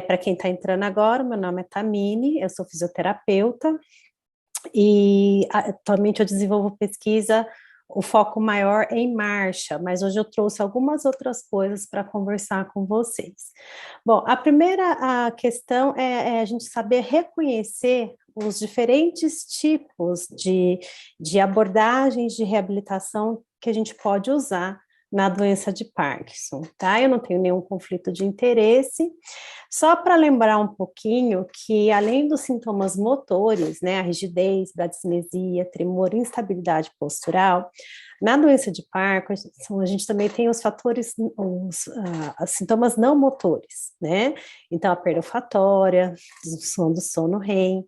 Para quem está entrando agora, meu nome é Tamine, eu sou fisioterapeuta e atualmente eu desenvolvo pesquisa, o foco maior é em marcha, mas hoje eu trouxe algumas outras coisas para conversar com vocês. Bom, a questão é a gente saber reconhecer os diferentes tipos de abordagens de reabilitação que a gente pode usar na doença de Parkinson, tá? Eu não tenho nenhum conflito de interesse, só para lembrar um pouquinho que, além dos sintomas motores, né, a rigidez, bradicinesia, tremor, instabilidade postural, na doença de Parkinson, a gente também tem os fatores, os sintomas não motores, né? Então, a perda olfatória, disfunção do sono REM,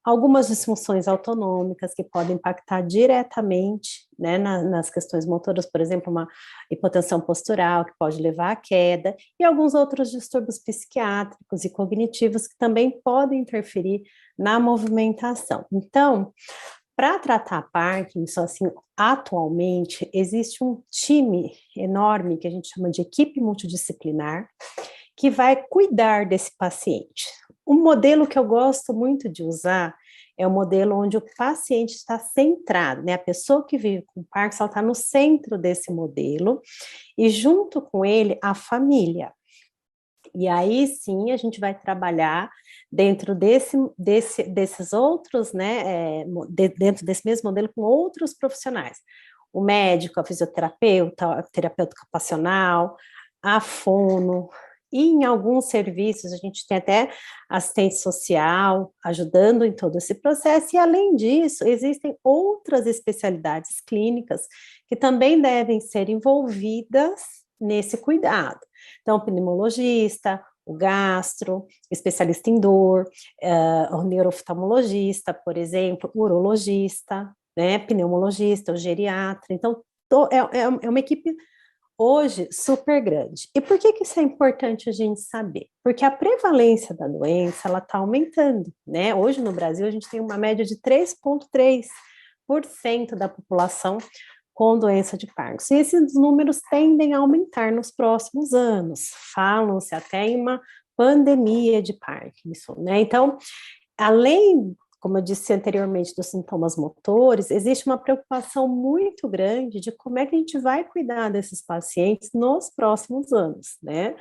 algumas disfunções autonômicas que podem impactar diretamente, né, nas questões motoras, por exemplo, uma hipotensão postural que pode levar à queda, e alguns outros distúrbios psiquiátricos e cognitivos que também podem interferir na movimentação. Então, para tratar Parkinson, assim, atualmente, existe um time enorme que a gente chama de equipe multidisciplinar, que vai cuidar desse paciente. Um modelo que eu gosto muito de usar é o modelo onde o paciente está centrado, né? A pessoa que vive com Parkinson está no centro desse modelo e junto com ele a família. E aí sim a gente vai trabalhar dentro desses outros, né? Dentro desse mesmo modelo com outros profissionais. O médico, a fisioterapeuta, a terapeuta ocupacional, a fono, e em alguns serviços a gente tem até assistente social ajudando em todo esse processo, e além disso, existem outras especialidades clínicas que também devem ser envolvidas nesse cuidado. Então, o pneumologista, o gastro, especialista em dor, o neuroftalmologista, por exemplo, o urologista, né, pneumologista, o geriatra. Então, é uma equipe hoje super grande. E por que isso é importante a gente saber? Porque a prevalência da doença, ela está aumentando, né? Hoje no Brasil a gente tem uma média de 3,3% da população com doença de Parkinson. E esses números tendem a aumentar nos próximos anos. Falam-se até em uma pandemia de Parkinson, né? Então, além, como eu disse anteriormente, dos sintomas motores, existe uma preocupação muito grande de como é que a gente vai cuidar desses pacientes nos próximos anos, né?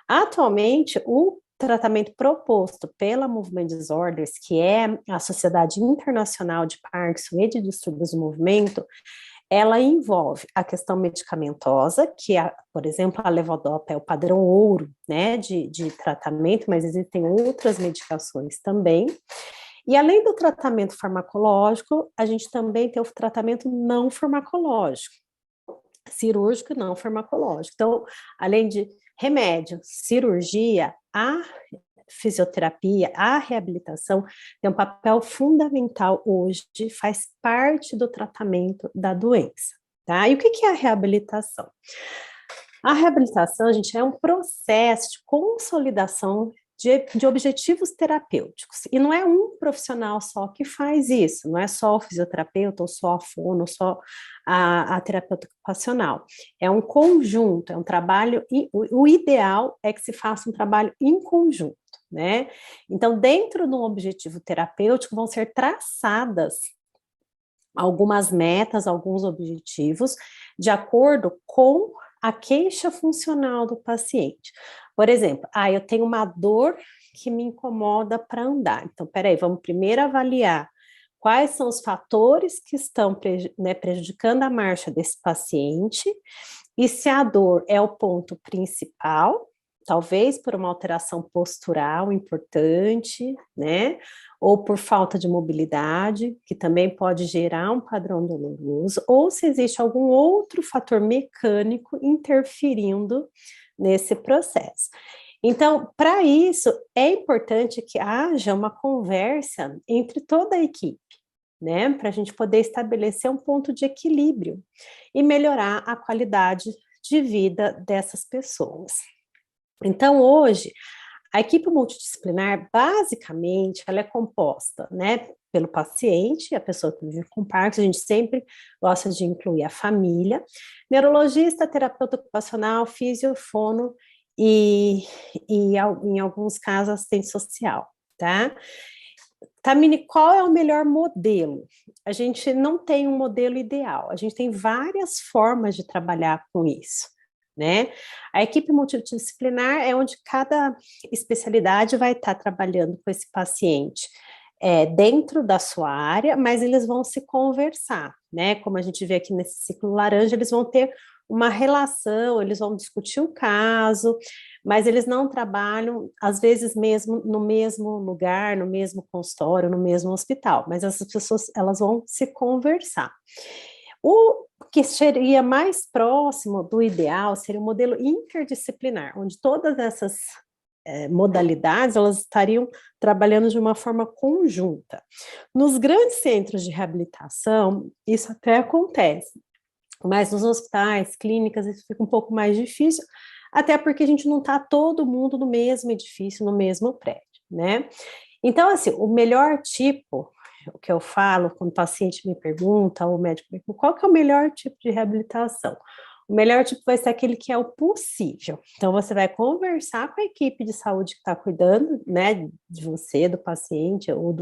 Atualmente, o tratamento proposto pela Movement Disorders, que é a Sociedade Internacional de Parkinson e de Distúrbios do Movimento, ela envolve a questão medicamentosa, que, por exemplo, a levodopa é o padrão ouro, né, de tratamento, mas existem outras medicações também. E além do tratamento farmacológico, a gente também tem o tratamento não farmacológico, cirúrgico e não farmacológico. Então, além de remédio, cirurgia, a fisioterapia, a reabilitação tem um papel fundamental hoje, faz parte do tratamento da doença, tá? E o que é a reabilitação? A reabilitação, gente, é um processo de consolidação de objetivos terapêuticos. E não é um profissional só que faz isso, não é só o fisioterapeuta, ou só a fono, ou só a terapeuta ocupacional. É um conjunto, é um trabalho, o ideal é que se faça um trabalho em conjunto, né? Então, dentro de um objetivo terapêutico, vão ser traçadas algumas metas, alguns objetivos, de acordo com a queixa funcional do paciente. Por exemplo, eu tenho uma dor que me incomoda para andar. Então, peraí, vamos primeiro avaliar quais são os fatores que estão prejudicando a marcha desse paciente e se a dor é o ponto principal, talvez por uma alteração postural importante, né? Ou por falta de mobilidade, que também pode gerar um padrão doloroso, ou se existe algum outro fator mecânico interferindo nesse processo. Então, para isso, é importante que haja uma conversa entre toda a equipe, né? Para a gente poder estabelecer um ponto de equilíbrio e melhorar a qualidade de vida dessas pessoas. Então, hoje, A equipe multidisciplinar, basicamente, ela é composta, né, pelo paciente, a pessoa que vive com Parkinson, a gente sempre gosta de incluir a família, neurologista, terapeuta ocupacional, fisiofono e em alguns casos, assistente social, tá? Tamini, qual é o melhor modelo? A gente não tem um modelo ideal, a gente tem várias formas de trabalhar com isso, né? A equipe multidisciplinar é onde cada especialidade vai estar trabalhando com esse paciente dentro da sua área, mas eles vão se conversar, né? Como a gente vê aqui nesse ciclo laranja, eles vão ter uma relação, eles vão discutir o caso, mas eles não trabalham, às vezes, mesmo no mesmo lugar, no mesmo consultório, no mesmo hospital, mas essas pessoas, elas vão se conversar. O que seria mais próximo do ideal seria um modelo interdisciplinar, onde todas essas modalidades, elas estariam trabalhando de uma forma conjunta. Nos grandes centros de reabilitação, isso até acontece, mas nos hospitais, clínicas, isso fica um pouco mais difícil, até porque a gente não está todo mundo no mesmo edifício, no mesmo prédio, né? Então, assim, o melhor tipo, o que eu falo quando o paciente me pergunta, ou o médico me pergunta, qual que é o melhor tipo de reabilitação? O melhor tipo vai ser aquele que é o possível. Então, você vai conversar com a equipe de saúde que está cuidando, né, de você, do paciente, ou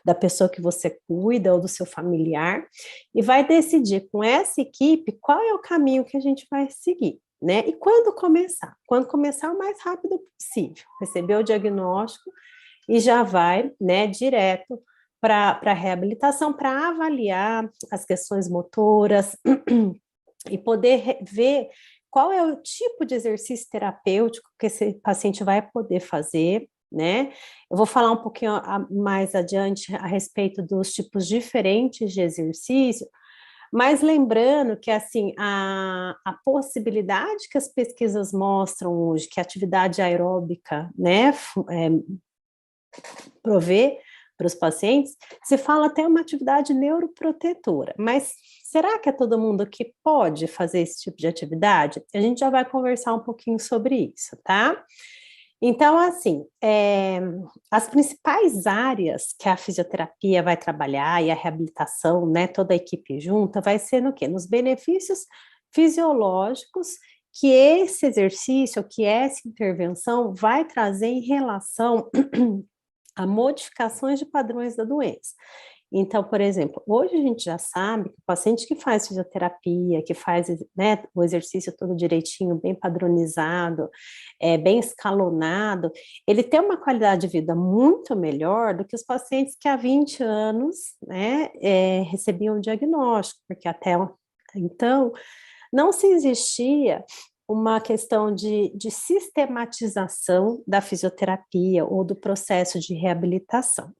da pessoa que você cuida, ou do seu familiar, e vai decidir com essa equipe qual é o caminho que a gente vai seguir, né? E quando começar? Quando começar o mais rápido possível. Receber o diagnóstico e já vai, né, direto para a reabilitação, para avaliar as questões motoras, e poder ver qual é o tipo de exercício terapêutico que esse paciente vai poder fazer, né? Eu vou falar um pouquinho mais adiante a respeito dos tipos diferentes de exercício, mas lembrando que, assim, a possibilidade que as pesquisas mostram hoje, que a atividade aeróbica, né, provê para os pacientes, se fala até uma atividade neuroprotetora, mas será que é todo mundo que pode fazer esse tipo de atividade? A gente já vai conversar um pouquinho sobre isso, tá? Então, assim, as principais áreas que a fisioterapia vai trabalhar e a reabilitação, né, toda a equipe junta, vai ser no quê? Nos benefícios fisiológicos que esse exercício, que essa intervenção vai trazer em relação a modificações de padrões da doença. Então, por exemplo, hoje a gente já sabe que o paciente que faz fisioterapia, que faz, né, o exercício todo direitinho, bem padronizado, bem escalonado, ele tem uma qualidade de vida muito melhor do que os pacientes que há 20 anos, né, recebiam o diagnóstico, porque até então não se existia uma questão de sistematização da fisioterapia ou do processo de reabilitação,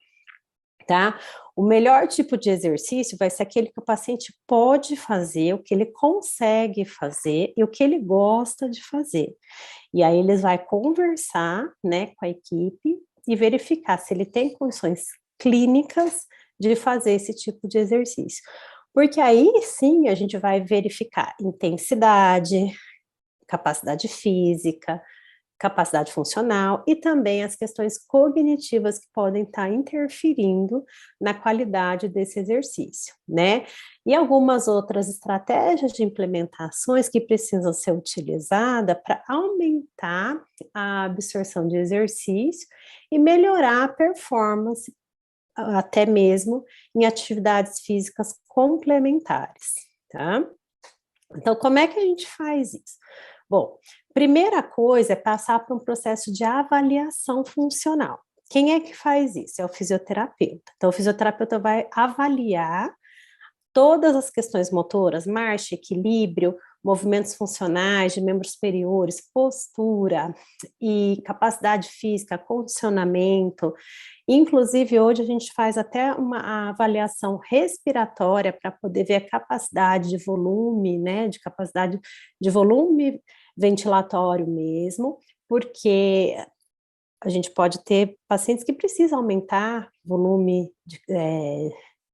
tá? O melhor tipo de exercício vai ser aquele que o paciente pode fazer, o que ele consegue fazer e o que ele gosta de fazer. E aí eles vai conversar, né, com a equipe e verificar se ele tem condições clínicas de fazer esse tipo de exercício. Porque aí sim a gente vai verificar intensidade, capacidade física, capacidade funcional e também as questões cognitivas que podem estar interferindo na qualidade desse exercício, né? E algumas outras estratégias de implementações que precisam ser utilizadas para aumentar a absorção de exercício e melhorar a performance, até mesmo em atividades físicas complementares, tá? Então, como é que a gente faz isso? Bom, primeira coisa é passar por um processo de avaliação funcional. Quem é que faz isso? É o fisioterapeuta. Então, o fisioterapeuta vai avaliar todas as questões motoras, marcha, equilíbrio, movimentos funcionais de membros superiores, postura e capacidade física, condicionamento. Inclusive, hoje a gente faz até uma avaliação respiratória para poder ver a capacidade de volume, né, de capacidade de volume ventilatório mesmo, porque a gente pode ter pacientes que precisam aumentar volume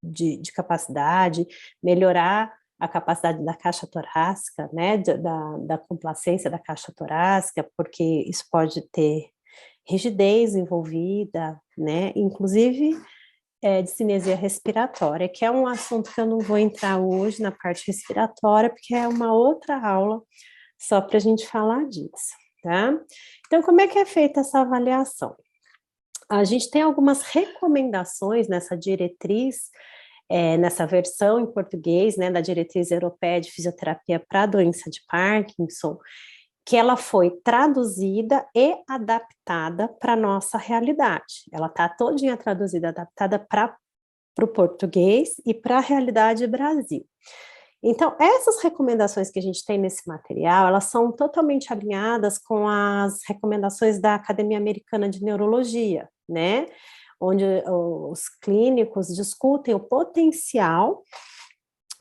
de capacidade, melhorar a capacidade da caixa torácica, né, da complacência da caixa torácica, porque isso pode ter rigidez envolvida, né? Inclusive discinesia respiratória, que é um assunto que eu não vou entrar hoje na parte respiratória, porque é uma outra aula só para a gente falar disso, tá? Então, como é que é feita essa avaliação? A gente tem algumas recomendações nessa diretriz, nessa versão em português, né, da diretriz europeia de fisioterapia para a doença de Parkinson, que ela foi traduzida e adaptada para a nossa realidade. Ela está todinha traduzida, adaptada para o português e para a realidade Brasil. Então, essas recomendações que a gente tem nesse material, elas são totalmente alinhadas com as recomendações da Academia Americana de Neurologia, né? Onde os clínicos discutem o potencial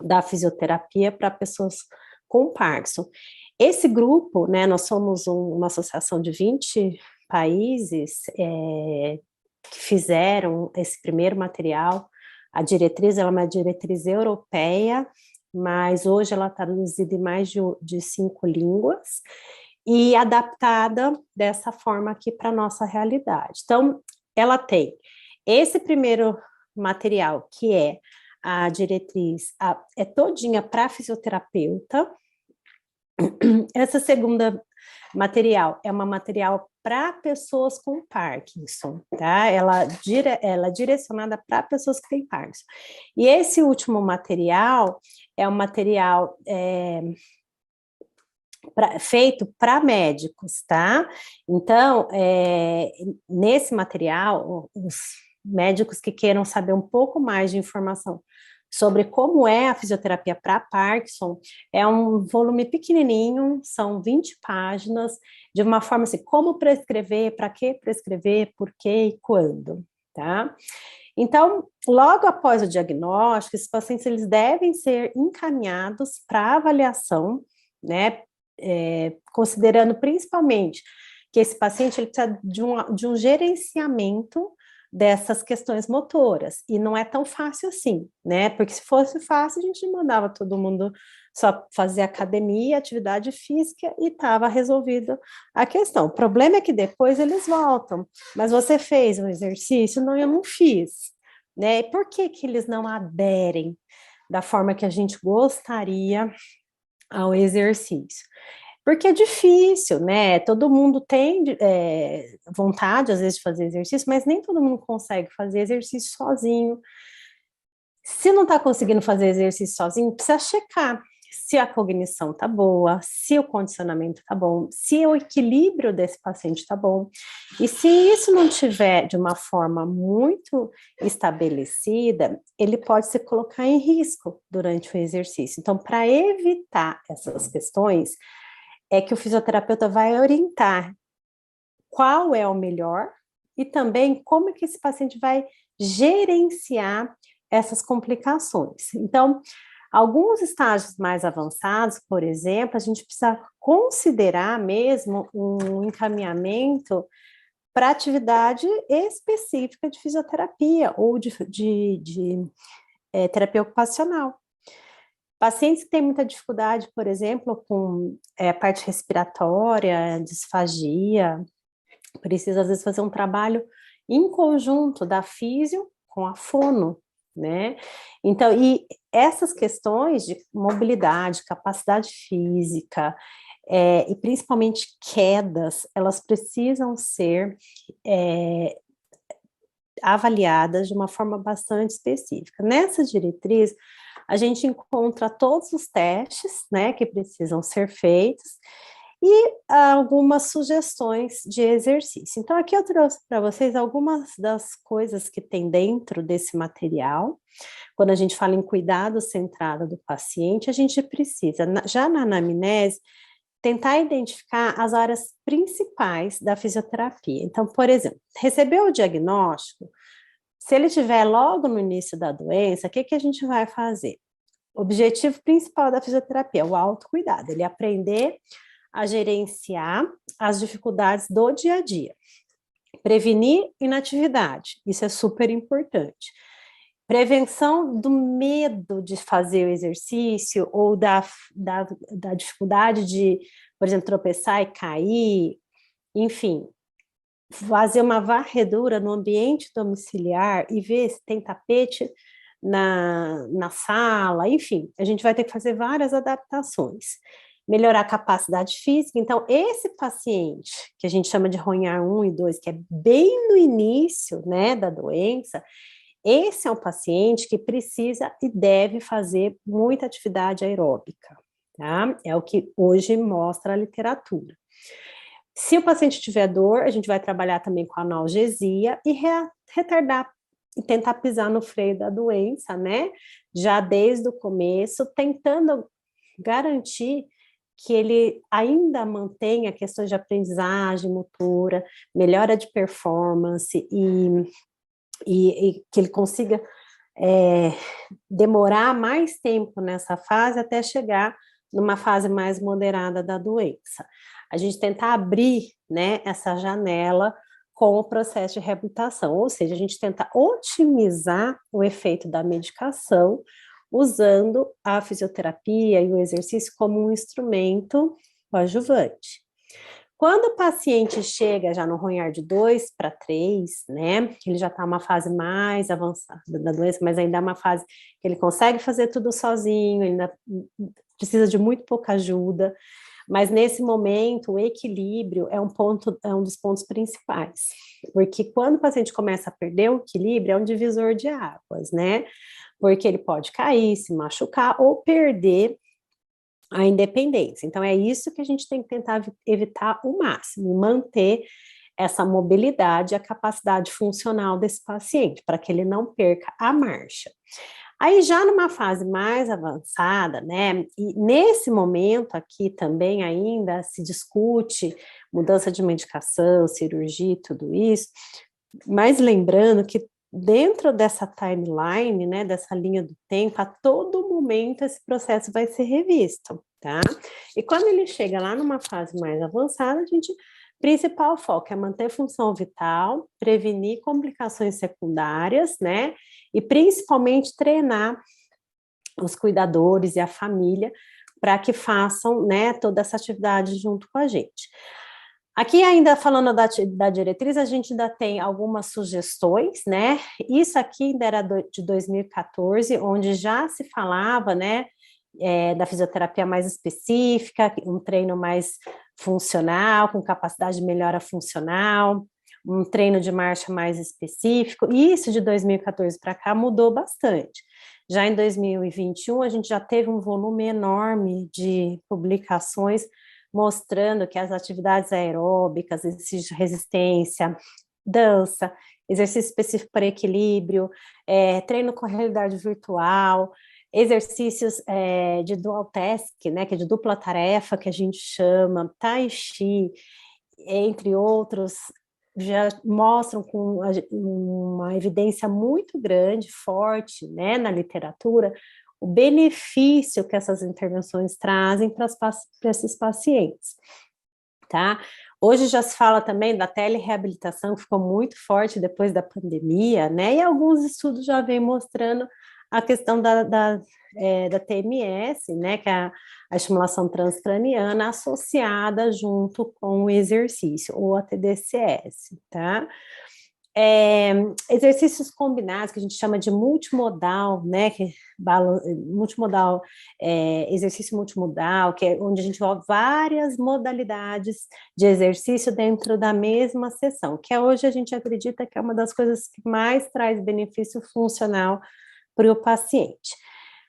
da fisioterapia para pessoas com Parkinson. Esse grupo, né, nós somos uma associação de 20 países que fizeram esse primeiro material. A diretriz ela é uma diretriz europeia, mas hoje ela está traduzida em mais de 5 línguas e adaptada dessa forma aqui para a nossa realidade. Então, ela tem esse primeiro material, que é a diretriz, é todinha para fisioterapeuta. Essa segunda material é uma material para pessoas com Parkinson, tá? Ela é direcionada para pessoas que têm Parkinson. E esse último material é um material feito para médicos, tá? Então, nesse material, os médicos que queiram saber um pouco mais de informação sobre como é a fisioterapia para Parkinson, é um volume pequenininho, são 20 páginas, de uma forma assim, como prescrever, para que prescrever, por que e quando, tá? Então, logo após o diagnóstico, esses pacientes eles devem ser encaminhados para avaliação, né, considerando principalmente que esse paciente ele precisa de um gerenciamento dessas questões motoras, e não é tão fácil assim, né, porque se fosse fácil, a gente mandava todo mundo só fazer academia, atividade física, e estava resolvido a questão. O problema é que depois eles voltam, mas você fez um exercício? Não, eu não fiz, né, e por que que eles não aderem da forma que a gente gostaria ao exercício? Porque é difícil, né? Todo mundo tem vontade, às vezes, de fazer exercício, mas nem todo mundo consegue fazer exercício sozinho. Se não está conseguindo fazer exercício sozinho, precisa checar se a cognição está boa, se o condicionamento está bom, se o equilíbrio desse paciente está bom. E se isso não tiver de uma forma muito estabelecida, ele pode se colocar em risco durante o exercício. Então, para evitar essas questões, é que o fisioterapeuta vai orientar qual é o melhor e também como que esse paciente vai gerenciar essas complicações. Então, alguns estágios mais avançados, por exemplo, a gente precisa considerar mesmo um encaminhamento para atividade específica de fisioterapia ou de terapia ocupacional. Pacientes que têm muita dificuldade, por exemplo, com a parte respiratória, disfagia, precisa às vezes fazer um trabalho em conjunto da físio com a fono, né? Então, e essas questões de mobilidade, capacidade física, e principalmente quedas, elas precisam ser avaliadas de uma forma bastante específica. Nessa diretriz, a gente encontra todos os testes, né, que precisam ser feitos e algumas sugestões de exercício. Então, aqui eu trouxe para vocês algumas das coisas que tem dentro desse material. Quando a gente fala em cuidado centrado do paciente, a gente precisa, já na anamnese, tentar identificar as áreas principais da fisioterapia. Então, por exemplo, recebeu o diagnóstico, se ele tiver logo no início da doença, o que que a gente vai fazer? O objetivo principal da fisioterapia é o autocuidado, ele aprender a gerenciar as dificuldades do dia a dia. Prevenir inatividade, isso é super importante. Prevenção do medo de fazer o exercício ou da dificuldade de, por exemplo, tropeçar e cair, enfim, fazer uma varredura no ambiente domiciliar e ver se tem tapete na sala, enfim, a gente vai ter que fazer várias adaptações. Melhorar a capacidade física. Então, esse paciente, que a gente chama de RONHAR 1 e 2, que é bem no início, né, da doença, esse é um paciente que precisa e deve fazer muita atividade aeróbica, tá? É o que hoje mostra a literatura. Se o paciente tiver dor, a gente vai trabalhar também com analgesia e retardar e tentar pisar no freio da doença, né? Já desde o começo, tentando garantir que ele ainda mantenha questões de aprendizagem motora, melhora de performance e que ele consiga demorar mais tempo nessa fase até chegar numa fase mais moderada da doença. A gente tentar abrir, né, essa janela com o processo de reabilitação, ou seja, a gente tenta otimizar o efeito da medicação usando a fisioterapia e o exercício como um instrumento coadjuvante. Quando o paciente chega já no RONHAR de 2 para 3, né, ele já está uma fase mais avançada da doença, mas ainda é uma fase que ele consegue fazer tudo sozinho, ainda precisa de muito pouca ajuda, mas nesse momento o equilíbrio é um dos pontos principais, porque quando o paciente começa a perder o equilíbrio, é um divisor de águas, né, porque ele pode cair, se machucar ou perder a independência. Então, é isso que a gente tem que tentar evitar o máximo, manter essa mobilidade e a capacidade funcional desse paciente, para que ele não perca a marcha. Aí, já numa fase mais avançada, né, e nesse momento aqui também ainda se discute mudança de medicação, cirurgia, tudo isso, mas lembrando que dentro dessa timeline, né, dessa linha do tempo, a todo momento esse processo vai ser revisto, tá? E quando ele chega lá numa fase mais avançada, a gente, principal foco é manter função vital, prevenir complicações secundárias, né? E principalmente treinar os cuidadores e a família para que façam, né, toda essa atividade junto com a gente. Aqui, ainda falando da diretriz, a gente ainda tem algumas sugestões, né? Isso aqui ainda era de 2014, onde já se falava, né, da fisioterapia mais específica, um treino mais funcional, com capacidade de melhora funcional, um treino de marcha mais específico. E isso de 2014 para cá mudou bastante. Já em 2021, a gente já teve um volume enorme de publicações mostrando que as atividades aeróbicas, exercício de resistência, dança, exercício específico para equilíbrio, treino com realidade virtual, exercícios de dual task, né, que é de dupla tarefa, que a gente chama, tai chi, entre outros, já mostram com uma evidência muito grande, forte, né, na literatura, o benefício que essas intervenções trazem para esses pacientes, tá? Hoje já se fala também da telereabilitação, que ficou muito forte depois da pandemia, né? E alguns estudos já vêm mostrando a questão da TMS, né? Que é a estimulação transcraniana associada junto com o exercício, ou a TDCS, tá? Exercícios combinados, que a gente chama de multimodal, né, multimodal, exercício multimodal, que é onde a gente envolve várias modalidades de exercício dentro da mesma sessão, que hoje a gente acredita que é uma das coisas que mais traz benefício funcional para o paciente.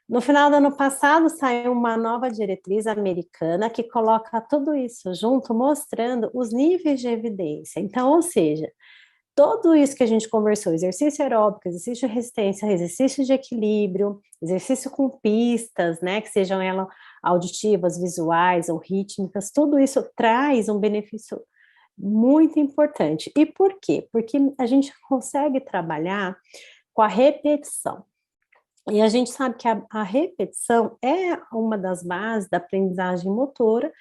No final do ano passado, saiu uma nova diretriz americana que coloca tudo isso junto, mostrando os níveis de evidência. Então, ou seja, tudo isso que a gente conversou, exercício aeróbico, exercício de resistência, exercício de equilíbrio, exercício com pistas, né, que sejam elas auditivas, visuais ou rítmicas, tudo isso traz um benefício muito importante. E por quê? Porque a gente consegue trabalhar com a repetição. E a gente sabe que a repetição é uma das bases da aprendizagem motora,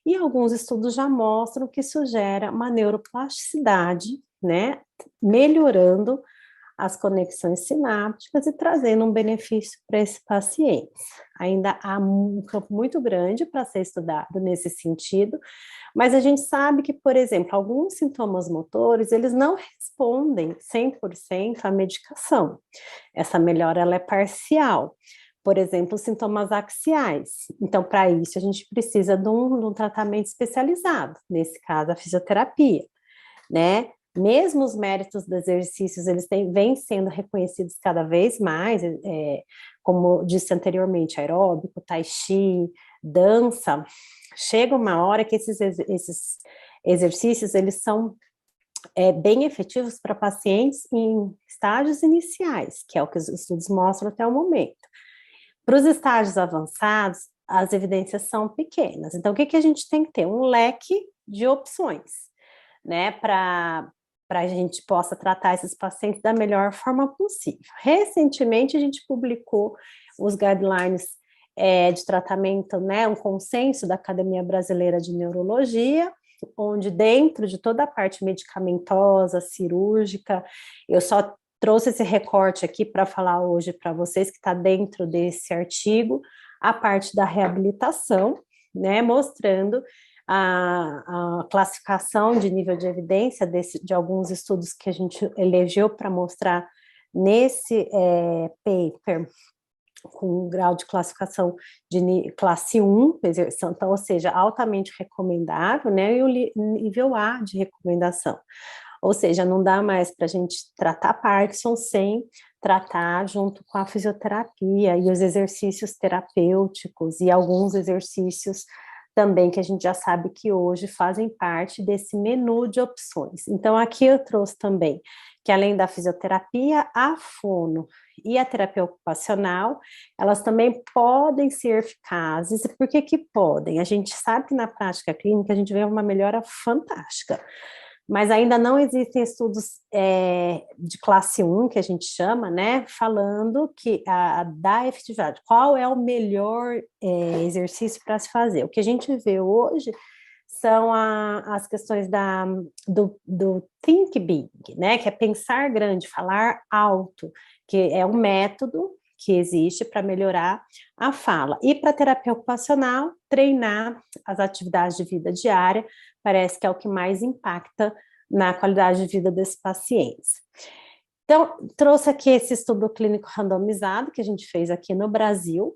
e alguns estudos já mostram que isso gera uma neuroplasticidade, né, melhorando as conexões sinápticas e trazendo um benefício para esse paciente. Ainda há um campo muito grande para ser estudado nesse sentido, mas a gente sabe que, por exemplo, alguns sintomas motores, eles não respondem 100% à medicação. Essa melhora, ela é parcial. Por exemplo, sintomas axiais. Então, para isso, a gente precisa de um tratamento especializado, nesse caso, a fisioterapia, né? Mesmo os méritos dos exercícios, vêm sendo reconhecidos cada vez mais, como disse anteriormente, aeróbico, tai chi, dança. Chega uma hora que esses exercícios, eles são bem efetivos para pacientes em estágios iniciais, que é o que os estudos mostram até o momento. Para os estágios avançados, as evidências são pequenas. Então, o que a gente tem que ter? Um leque de opções, né, para a gente possa tratar esses pacientes da melhor forma possível. Recentemente, a gente publicou os guidelines de tratamento, né, um consenso da Academia Brasileira de Neurologia, onde dentro de toda a parte medicamentosa, cirúrgica, eu só trouxe esse recorte aqui para falar hoje para vocês, que está dentro desse artigo, a parte da reabilitação, né, mostrando a classificação de nível de evidência de alguns estudos que a gente elegeu para mostrar nesse paper, com um grau de classificação de classe 1, então, ou seja, altamente recomendável, né, e o nível A de recomendação. Ou seja, não dá mais para a gente tratar Parkinson sem tratar junto com a fisioterapia e os exercícios terapêuticos e alguns exercícios também que a gente já sabe que hoje fazem parte desse menu de opções. Então, aqui eu trouxe também que além da fisioterapia, a fono e a terapia ocupacional, elas também podem ser eficazes. E por que que podem? A gente sabe que na prática clínica a gente vê uma melhora fantástica, mas ainda não existem estudos de classe 1, que a gente chama, né, falando que da efetividade, qual é o melhor exercício para se fazer. O que a gente vê hoje são as questões do think big, né, que é pensar grande, falar alto, que é um método que existe para melhorar a fala. E para terapia ocupacional, treinar as atividades de vida diária, parece que é o que mais impacta na qualidade de vida desses pacientes. Então, trouxe aqui esse estudo clínico randomizado que a gente fez aqui no Brasil,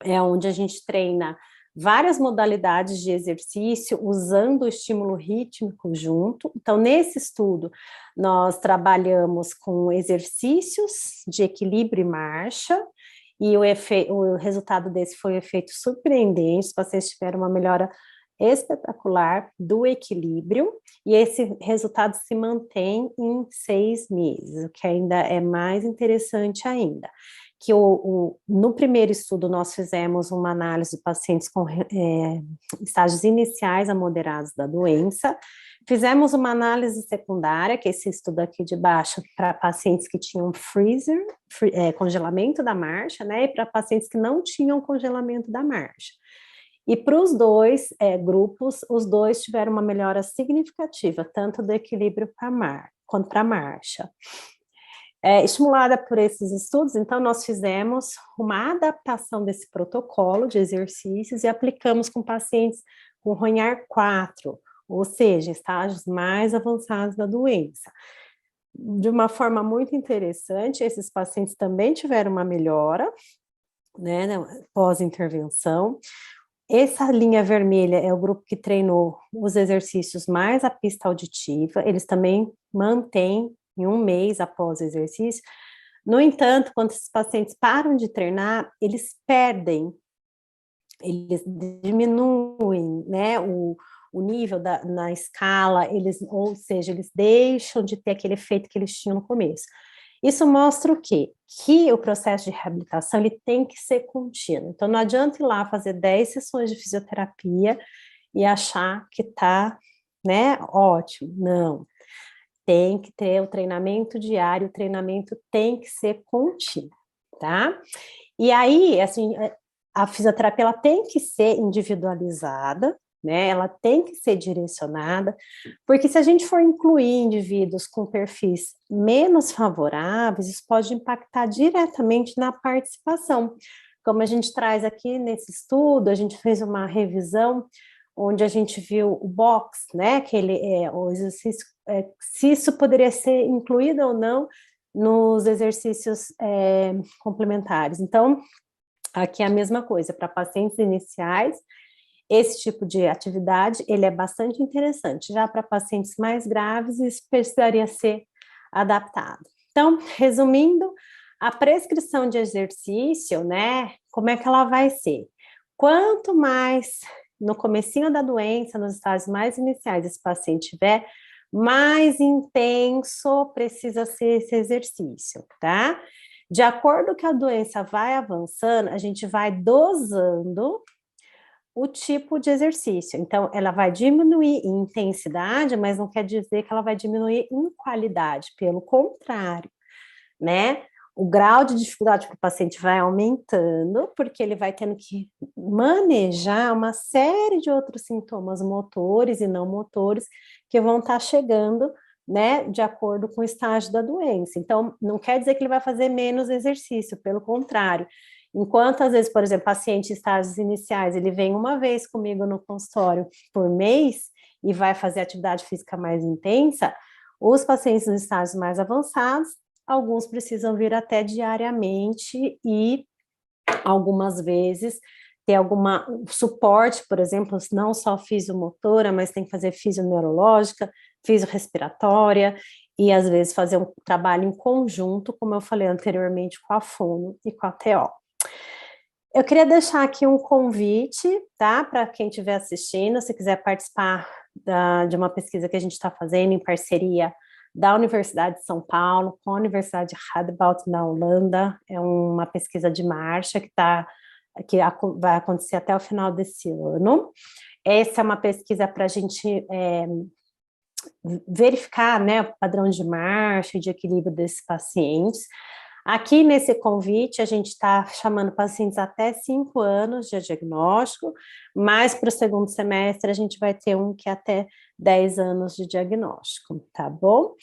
onde a gente treina várias modalidades de exercício usando o estímulo rítmico junto. Então, nesse estudo, nós trabalhamos com exercícios de equilíbrio e marcha, e o resultado desse foi um efeito surpreendente, os pacientes tiveram uma melhora espetacular do equilíbrio, e esse resultado se mantém em 6 meses, o que ainda é mais interessante ainda. Que no primeiro estudo nós fizemos uma análise de pacientes com estágios iniciais a moderados da doença, fizemos uma análise secundária, que é esse estudo aqui de baixo, para pacientes que tinham congelamento da marcha, né, e para pacientes que não tinham congelamento da marcha. E para os dois grupos, os dois tiveram uma melhora significativa, tanto do equilíbrio quanto para a marcha. Estimulada por esses estudos, então nós fizemos uma adaptação desse protocolo de exercícios e aplicamos com pacientes com RONHAR 4, ou seja, estágios mais avançados da doença. De uma forma muito interessante, esses pacientes também tiveram uma melhora, né, pós-intervenção. Essa linha vermelha é o grupo que treinou os exercícios mais a pista auditiva, eles também mantêm em 1 mês após o exercício. No entanto, quando esses pacientes param de treinar, eles perdem, eles diminuem, né, o nível na escala, ou seja, eles deixam de ter aquele efeito que eles tinham no começo. Isso mostra o quê? Que o processo de reabilitação ele tem que ser contínuo. Então, não adianta ir lá fazer 10 sessões de fisioterapia e achar que está, né, ótimo. Não. Tem que ter o treinamento diário, o treinamento tem que ser contínuo, tá? E aí, assim, a fisioterapia ela tem que ser individualizada, né? Ela tem que ser direcionada, porque se a gente for incluir indivíduos com perfis menos favoráveis, isso pode impactar diretamente na participação. Como a gente traz aqui nesse estudo, a gente fez uma revisão onde a gente viu o box, né? Que ele o exercício, se isso poderia ser incluído ou não nos exercícios complementares. Então, aqui é a mesma coisa, para pacientes iniciais, esse tipo de atividade, ele é bastante interessante. Já para pacientes mais graves, isso precisaria ser adaptado. Então, resumindo, a prescrição de exercício, né, como é que ela vai ser? Quanto mais no comecinho da doença, nos estágios mais iniciais, esse paciente tiver, mais intenso precisa ser esse exercício, tá? De acordo com que a doença vai avançando, a gente vai dosando o tipo de exercício. Então, ela vai diminuir em intensidade, mas não quer dizer que ela vai diminuir em qualidade, pelo contrário, né? O grau de dificuldade que o paciente vai aumentando, porque ele vai tendo que manejar uma série de outros sintomas motores e não motores que vão estar chegando, né, de acordo com o estágio da doença. Então, não quer dizer que ele vai fazer menos exercício, pelo contrário. Enquanto, às vezes, por exemplo, paciente em estágios iniciais, ele vem uma vez comigo no consultório por mês e vai fazer atividade física mais intensa, os pacientes nos estágios mais avançados, alguns precisam vir até diariamente e algumas vezes ter algum suporte, por exemplo, não só fisiomotora, mas tem que fazer fisioneurológica, fisiorrespiratória, e às vezes fazer um trabalho em conjunto, como eu falei anteriormente, com a fono e com a TO. Eu queria deixar aqui um convite, tá? Para quem estiver assistindo, se quiser participar de uma pesquisa que a gente está fazendo em parceria da Universidade de São Paulo com a Universidade de Radboud na Holanda, é uma pesquisa de marcha que vai acontecer até o final desse ano. Essa é uma pesquisa para a gente verificar, né, o padrão de marcha e de equilíbrio desses pacientes. Aqui nesse convite, a gente está chamando pacientes até 5 anos de diagnóstico, mas para o segundo semestre a gente vai ter um que é até 10 anos de diagnóstico, tá bom?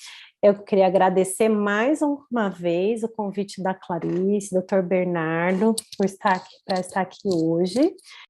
Eu queria agradecer mais uma vez o convite da Clarice, Dr. Bernardo, para estar aqui hoje.